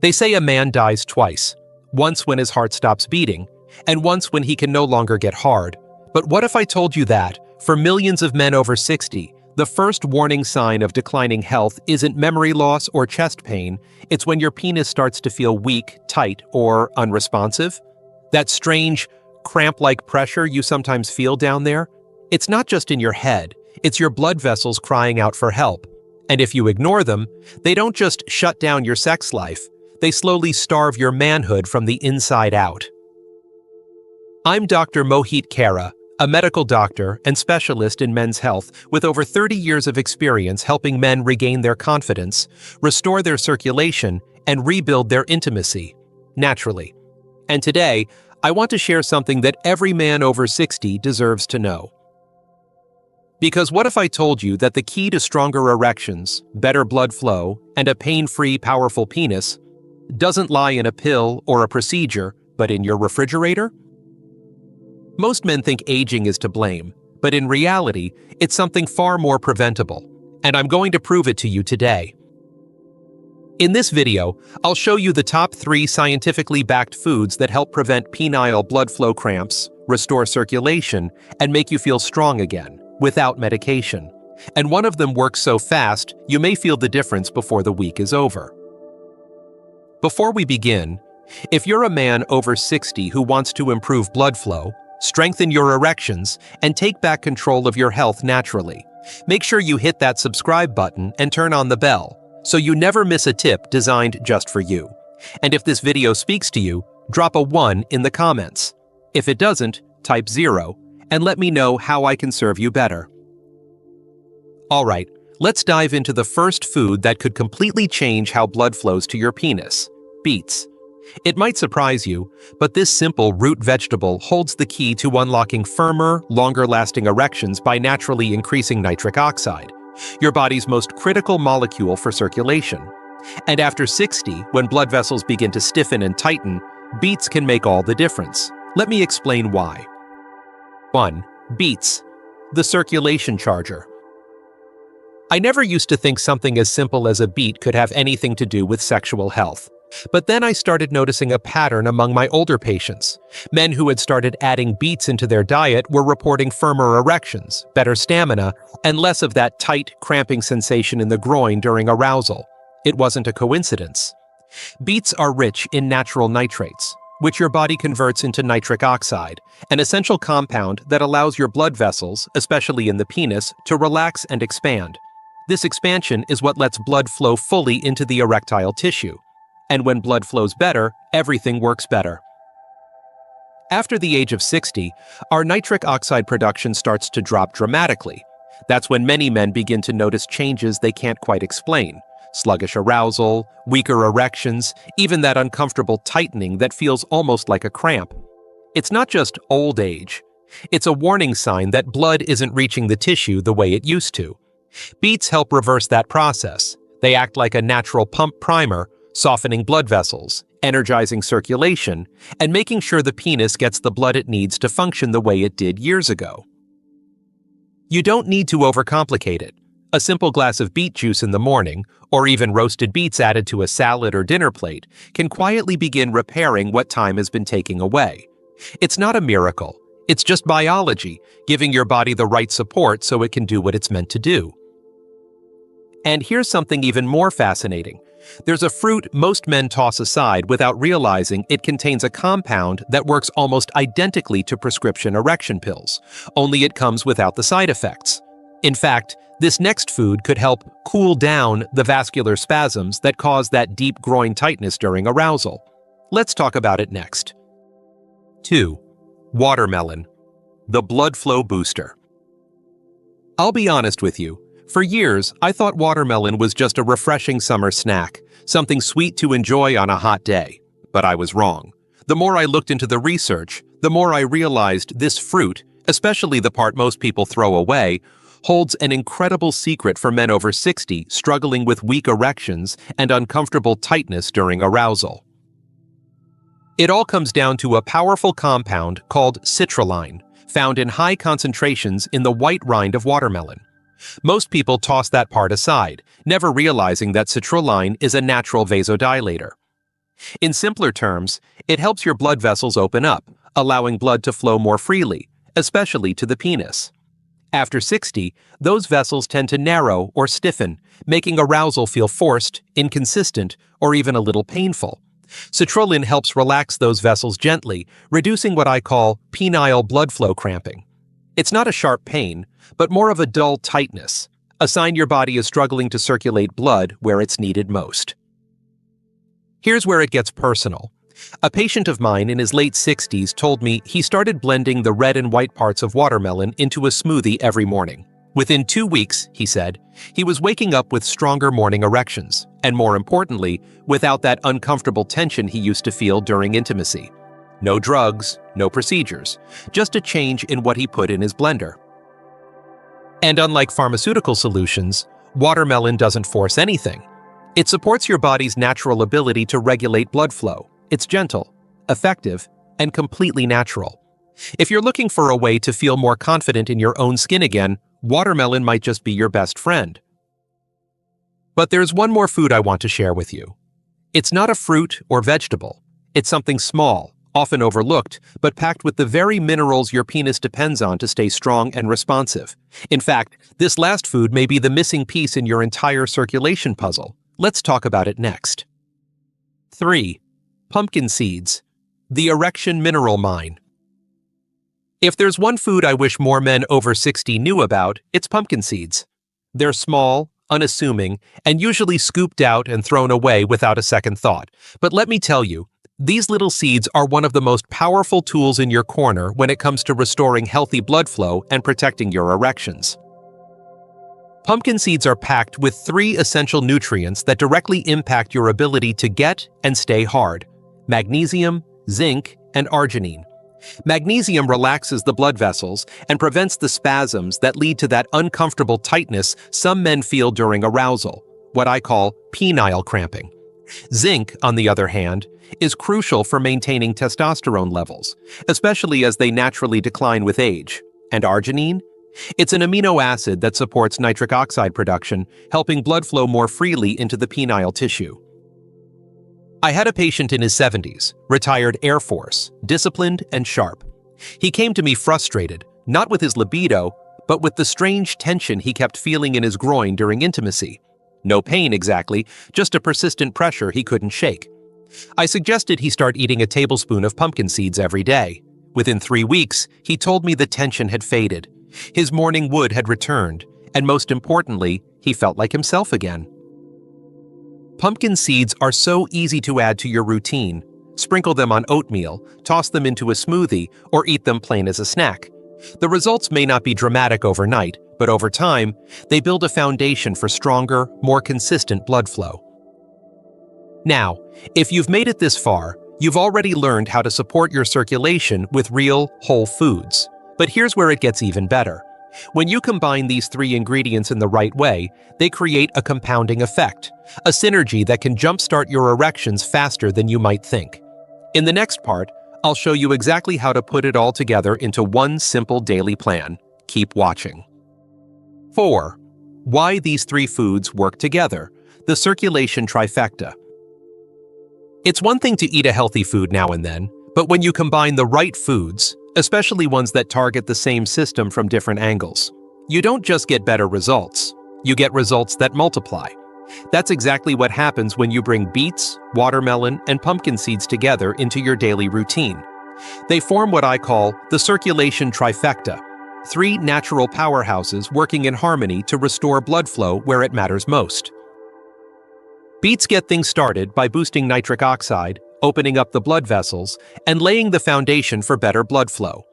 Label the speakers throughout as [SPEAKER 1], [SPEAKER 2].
[SPEAKER 1] They say a man dies twice, once when his heart stops beating, and once when he can no longer get hard. But what if I told you that, for millions of men over 60, the first warning sign of declining health isn't memory loss or chest pain, it's when your penis starts to feel weak, tight, or unresponsive? That strange, cramp-like pressure you sometimes feel down there? It's not just in your head, it's your blood vessels crying out for help. And if you ignore them, they don't just shut down your sex life, they slowly starve your manhood from the inside out. I'm Dr. Mohit Khera, a medical doctor and specialist in men's health with over 30 years of experience helping men regain their confidence, restore their circulation, and rebuild their intimacy, naturally. And today, I want to share something that every man over 60 deserves to know. Because what if I told you that the key to stronger erections, better blood flow, and a pain-free, powerful penis doesn't lie in a pill or a procedure, but in your refrigerator? Most men think aging is to blame, but in reality, it's something far more preventable, and I'm going to prove it to you today. In this video, I'll show you the top 3 scientifically backed foods that help prevent penile blood flow cramps, restore circulation, and make you feel strong again, without medication. And one of them works so fast, you may feel the difference before the week is over. Before we begin, if you're a man over 60 who wants to improve blood flow, strengthen your erections, and take back control of your health naturally, make sure you hit that subscribe button and turn on the bell, so you never miss a tip designed just for you. And if this video speaks to you, drop a 1 in the comments. If it doesn't, type 0, and let me know how I can serve you better. Alright, let's dive into the first food that could completely change how blood flows to your penis: beets. It might surprise you, but this simple root vegetable holds the key to unlocking firmer, longer-lasting erections by naturally increasing nitric oxide, your body's most critical molecule for circulation. And after 60, when blood vessels begin to stiffen and tighten, beets can make all the difference. Let me explain why. 1. Beets, the circulation charger. I never used to think something as simple as a beet could have anything to do with sexual health. But then I started noticing a pattern among my older patients. Men who had started adding beets into their diet were reporting firmer erections, better stamina, and less of that tight, cramping sensation in the groin during arousal. It wasn't a coincidence. Beets are rich in natural nitrates, which your body converts into nitric oxide, an essential compound that allows your blood vessels, especially in the penis, to relax and expand. This expansion is what lets blood flow fully into the erectile tissue. And when blood flows better, everything works better. After the age of 60, our nitric oxide production starts to drop dramatically. That's when many men begin to notice changes they can't quite explain: sluggish arousal, weaker erections, even that uncomfortable tightening that feels almost like a cramp. It's not just old age. It's a warning sign that blood isn't reaching the tissue the way it used to. Beets help reverse that process. They act like a natural pump primer, softening blood vessels, energizing circulation, and making sure the penis gets the blood it needs to function the way it did years ago. You don't need to overcomplicate it. A simple glass of beet juice in the morning, or even roasted beets added to a salad or dinner plate, can quietly begin repairing what time has been taking away. It's not a miracle. It's just biology, giving your body the right support so it can do what it's meant to do. And here's something even more fascinating. There's a fruit most men toss aside without realizing it contains a compound that works almost identically to prescription erection pills, only it comes without the side effects. In fact, this next food could help cool down the vascular spasms that cause that deep groin tightness during arousal. Let's talk about it next. 2. Watermelon, the blood flow booster. I'll be honest with you. For years, I thought watermelon was just a refreshing summer snack, something sweet to enjoy on a hot day. But I was wrong. The more I looked into the research, the more I realized this fruit, especially the part most people throw away, holds an incredible secret for men over 60 struggling with weak erections and uncomfortable tightness during arousal. It all comes down to a powerful compound called citrulline, found in high concentrations in the white rind of watermelon. Most people toss that part aside, never realizing that citrulline is a natural vasodilator. In simpler terms, it helps your blood vessels open up, allowing blood to flow more freely, especially to the penis. After 60, those vessels tend to narrow or stiffen, making arousal feel forced, inconsistent, or even a little painful. Citrulline helps relax those vessels gently, reducing what I call penile blood flow cramping. It's not a sharp pain, but more of a dull tightness, a sign your body is struggling to circulate blood where it's needed most. Here's where it gets personal. A patient of mine in his late 60s told me he started blending the red and white parts of watermelon into a smoothie every morning. Within 2 weeks, he said, he was waking up with stronger morning erections, and more importantly, without that uncomfortable tension he used to feel during intimacy. No drugs, no procedures, just a change in what he put in his blender. And unlike pharmaceutical solutions, watermelon doesn't force anything. It supports your body's natural ability to regulate blood flow. It's gentle, effective, and completely natural. If you're looking for a way to feel more confident in your own skin again, watermelon might just be your best friend. But there's one more food I want to share with you. It's not a fruit or vegetable. It's something small, often overlooked, but packed with the very minerals your penis depends on to stay strong and responsive. In fact, this last food may be the missing piece in your entire circulation puzzle. Let's talk about it next. 3. Pumpkin seeds, the erection mineral mine. If there's one food I wish more men over 60 knew about, it's pumpkin seeds. They're small, unassuming, and usually scooped out and thrown away without a second thought. But let me tell you, these little seeds are one of the most powerful tools in your corner when it comes to restoring healthy blood flow and protecting your erections. Pumpkin seeds are packed with 3 essential nutrients that directly impact your ability to get and stay hard: magnesium, zinc, and arginine. Magnesium relaxes the blood vessels and prevents the spasms that lead to that uncomfortable tightness some men feel during arousal, what I call penile cramping. Zinc, on the other hand, is crucial for maintaining testosterone levels, especially as they naturally decline with age. And arginine? It's an amino acid that supports nitric oxide production, helping blood flow more freely into the penile tissue. I had a patient in his 70s, retired Air Force, disciplined and sharp. He came to me frustrated, not with his libido, but with the strange tension he kept feeling in his groin during intimacy. No pain exactly, just a persistent pressure he couldn't shake. I suggested he start eating a tablespoon of pumpkin seeds every day. Within 3 weeks, he told me the tension had faded. His morning wood had returned, and most importantly, he felt like himself again. Pumpkin seeds are so easy to add to your routine. Sprinkle them on oatmeal, toss them into a smoothie, or eat them plain as a snack. The results may not be dramatic overnight, but over time, they build a foundation for stronger, more consistent blood flow. Now, if you've made it this far, you've already learned how to support your circulation with real, whole foods. But here's where it gets even better. When you combine these 3 ingredients in the right way, they create a compounding effect, a synergy that can jumpstart your erections faster than you might think. In the next part, I'll show you exactly how to put it all together into one simple daily plan. Keep watching. 4. Why these 3 foods work together, the circulation trifecta. It's one thing to eat a healthy food now and then, but when you combine the right foods, especially ones that target the same system from different angles, you don't just get better results, you get results that multiply. That's exactly what happens when you bring beets, watermelon, and pumpkin seeds together into your daily routine. They form what I call the circulation trifecta, 3 natural powerhouses working in harmony to restore blood flow where it matters most. Beets get things started by boosting nitric oxide, opening up the blood vessels, and laying the foundation for better blood flow.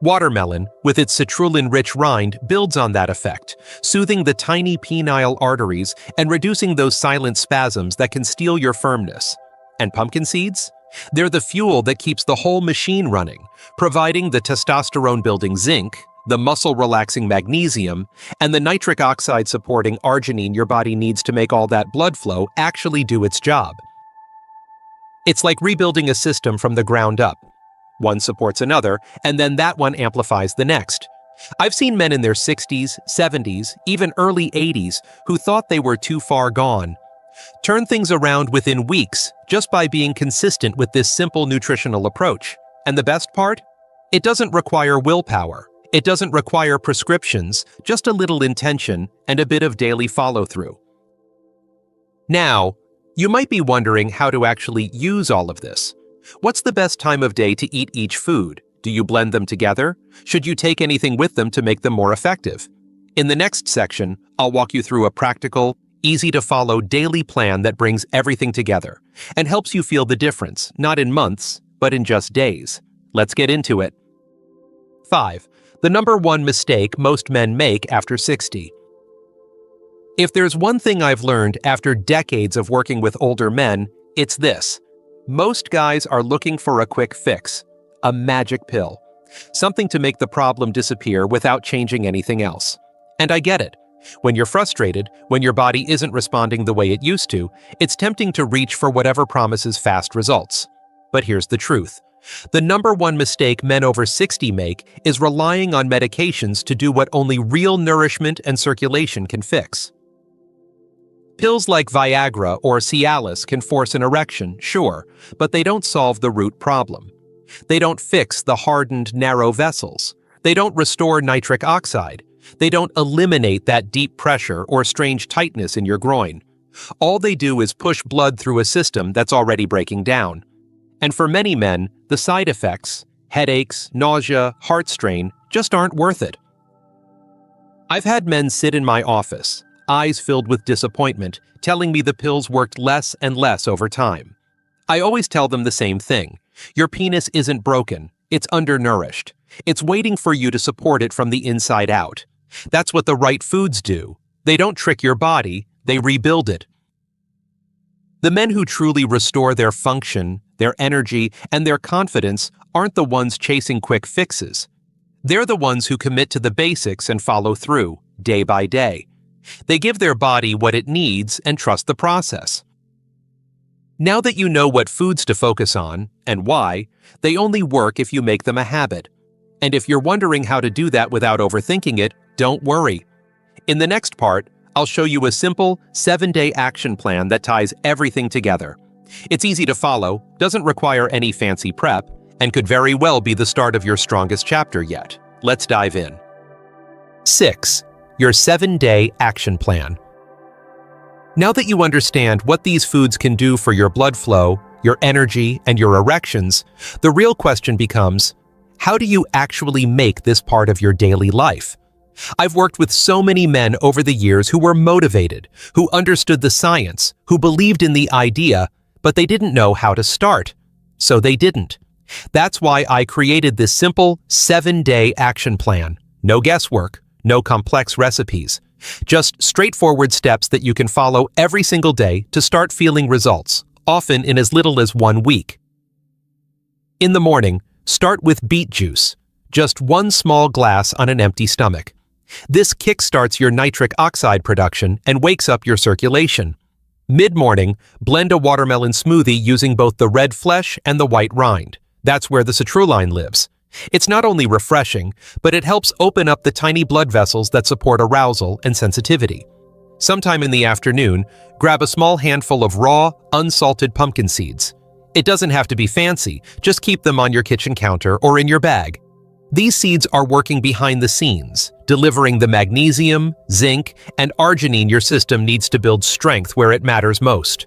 [SPEAKER 1] Watermelon, with its citrulline-rich rind, builds on that effect, soothing the tiny penile arteries and reducing those silent spasms that can steal your firmness. And pumpkin seeds? They're the fuel that keeps the whole machine running, providing the testosterone-building zinc, the muscle-relaxing magnesium, and the nitric oxide-supporting arginine your body needs to make all that blood flow actually do its job. It's like rebuilding a system from the ground up. One supports another, and then that one amplifies the next. I've seen men in their 60s, 70s, even early 80s who thought they were too far gone. Turn things around within weeks just by being consistent with this simple nutritional approach. And the best part? It doesn't require willpower. It doesn't require prescriptions, just a little intention and a bit of daily follow-through. Now, you might be wondering how to actually use all of this. What's the best time of day to eat each food? Do you blend them together? Should you take anything with them to make them more effective? In the next section, I'll walk you through a practical, easy-to-follow daily plan that brings everything together and helps you feel the difference, not in months, but in just days. Let's get into it. 5. The number one mistake most men make after 60. If there's one thing I've learned after decades of working with older men, it's this. Most guys are looking for a quick fix, a magic pill, something to make the problem disappear without changing anything else. And I get it. When you're frustrated, when your body isn't responding the way it used to, it's tempting to reach for whatever promises fast results. But here's the truth. The number one mistake men over 60 make is relying on medications to do what only real nourishment and circulation can fix. Pills like Viagra or Cialis can force an erection, sure, but they don't solve the root problem. They don't fix the hardened, narrow vessels. They don't restore nitric oxide. They don't eliminate that deep pressure or strange tightness in your groin. All they do is push blood through a system that's already breaking down. And for many men, the side effects, headaches, nausea, heart strain, just aren't worth it. I've had men sit in my office, eyes filled with disappointment, telling me the pills worked less and less over time. I always tell them the same thing. Your penis isn't broken, it's undernourished. It's waiting for you to support it from the inside out. That's what the right foods do. They don't trick your body, they rebuild it. The men who truly restore their function, their energy, and their confidence aren't the ones chasing quick fixes. They're the ones who commit to the basics and follow through, day by day. They give their body what it needs and trust the process. Now that you know what foods to focus on, and why, they only work if you make them a habit. And if you're wondering how to do that without overthinking it, don't worry. In the next part, I'll show you a simple 7-day action plan that ties everything together. It's easy to follow, doesn't require any fancy prep, and could very well be the start of your strongest chapter yet. Let's dive in. 6. Your 7-day action plan. Now that you understand what these foods can do for your blood flow, your energy, and your erections, the real question becomes, how do you actually make this part of your daily life? I've worked with so many men over the years who were motivated, who understood the science, who believed in the idea, but they didn't know how to start. So they didn't. That's why I created this simple 7-day action plan. No guesswork, no complex recipes. Just straightforward steps that you can follow every single day to start feeling results, often in as little as 1 week. In the morning, start with beet juice, just 1 small glass on an empty stomach. This kickstarts your nitric oxide production and wakes up your circulation. Mid-morning, blend a watermelon smoothie using both the red flesh and the white rind. That's where the citrulline lives. It's not only refreshing, but it helps open up the tiny blood vessels that support arousal and sensitivity. Sometime in the afternoon, grab a small handful of raw, unsalted pumpkin seeds. It doesn't have to be fancy, just keep them on your kitchen counter or in your bag. These seeds are working behind the scenes, delivering the magnesium, zinc, and arginine your system needs to build strength where it matters most.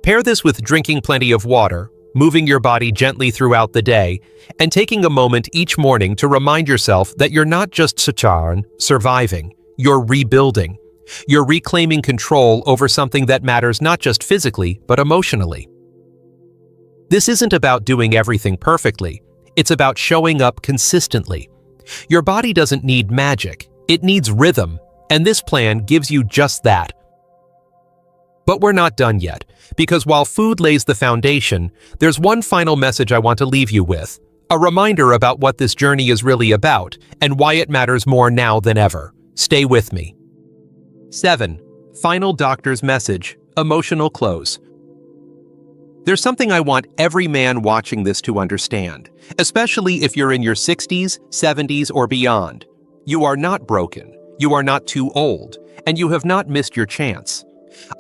[SPEAKER 1] Pair this with drinking plenty of water, moving your body gently throughout the day, and taking a moment each morning to remind yourself that you're not just surviving, you're rebuilding. You're reclaiming control over something that matters not just physically, but emotionally. This isn't about doing everything perfectly. It's about showing up consistently. Your body doesn't need magic, it needs rhythm, and this plan gives you just that. But we're not done yet, because while food lays the foundation, there's one final message I want to leave you with, a reminder about what this journey is really about and why it matters more now than ever. Stay with me. 7. Final doctor's message, emotional close. There's something I want every man watching this to understand, especially if you're in your 60s, 70s, or beyond. You are not broken, you are not too old, and you have not missed your chance.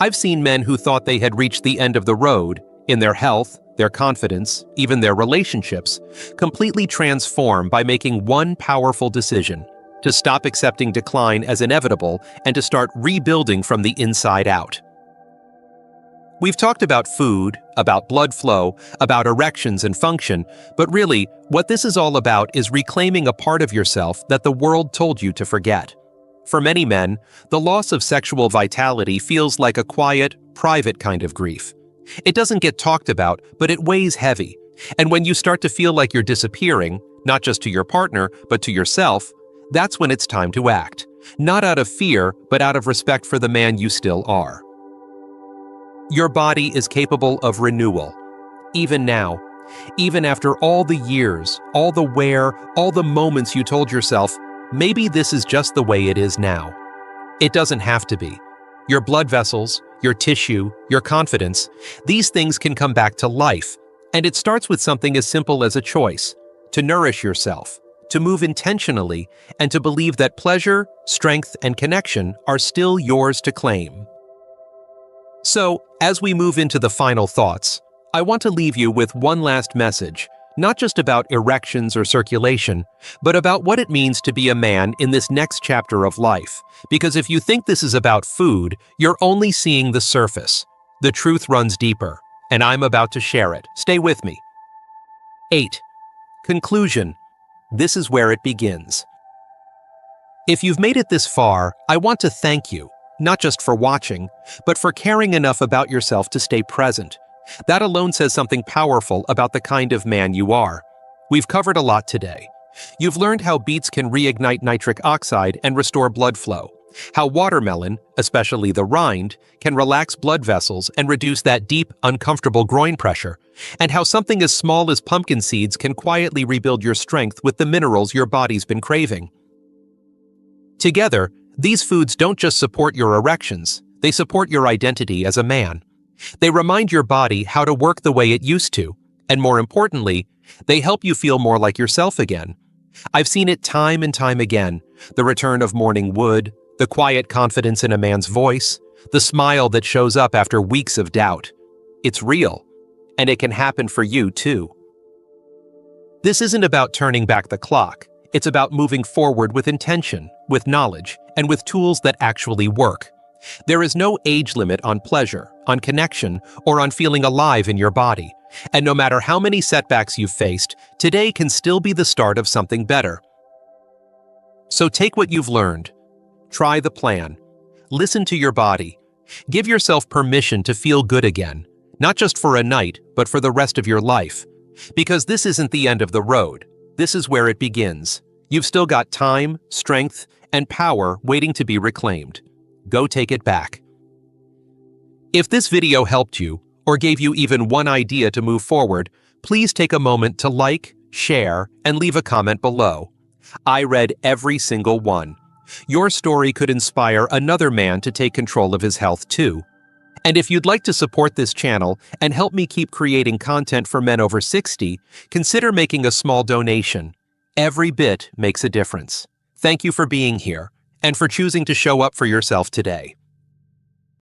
[SPEAKER 1] I've seen men who thought they had reached the end of the road in their health, their confidence, even their relationships, completely transform by making one powerful decision: to stop accepting decline as inevitable and to start rebuilding from the inside out. We've talked about food, about blood flow, about erections and function, but really, what this is all about is reclaiming a part of yourself that the world told you to forget. For many men, the loss of sexual vitality feels like a quiet, private kind of grief. It doesn't get talked about, but it weighs heavy. And when you start to feel like you're disappearing, not just to your partner, but to yourself, that's when it's time to act. Not out of fear, but out of respect for the man you still are. Your body is capable of renewal. Even now, even after all the years, all the wear, all the moments you told yourself, maybe this is just the way it is now. It doesn't have to be. Your blood vessels, your tissue, your confidence, these things can come back to life. And it starts with something as simple as a choice: to nourish yourself, to move intentionally, and to believe that pleasure, strength, and connection are still yours to claim. So, as we move into the final thoughts, I want to leave you with one last message, not just about erections or circulation, but about what it means to be a man in this next chapter of life. Because if you think this is about food, you're only seeing the surface. The truth runs deeper, and I'm about to share it. Stay with me. 8. Conclusion. This is where it begins. If you've made it this far, I want to thank you. Not just for watching, but for caring enough about yourself to stay present. That alone says something powerful about the kind of man you are. We've covered a lot today. You've learned how beets can reignite nitric oxide and restore blood flow, how watermelon, especially the rind, can relax blood vessels and reduce that deep, uncomfortable groin pressure, and how something as small as pumpkin seeds can quietly rebuild your strength with the minerals your body's been craving. Together, these foods don't just support your erections, they support your identity as a man. They remind your body how to work the way it used to, and more importantly, they help you feel more like yourself again. I've seen it time and time again: the return of morning wood, the quiet confidence in a man's voice, the smile that shows up after weeks of doubt. It's real, and it can happen for you too. This isn't about turning back the clock. It's about moving forward with intention, with knowledge, and with tools that actually work. There is no age limit on pleasure, on connection, or on feeling alive in your body. And no matter how many setbacks you've faced, today can still be the start of something better. So take what you've learned. Try the plan. Listen to your body. Give yourself permission to feel good again, not just for a night, but for the rest of your life. Because this isn't the end of the road. This is where it begins. You've still got time, strength, and power waiting to be reclaimed. Go take it back. If this video helped you, or gave you even one idea to move forward, please take a moment to like, share, and leave a comment below. I read every single one. Your story could inspire another man to take control of his health too. And if you'd like to support this channel and help me keep creating content for men over 60, consider making a small donation. Every bit makes a difference. Thank you for being here and for choosing to show up for yourself today.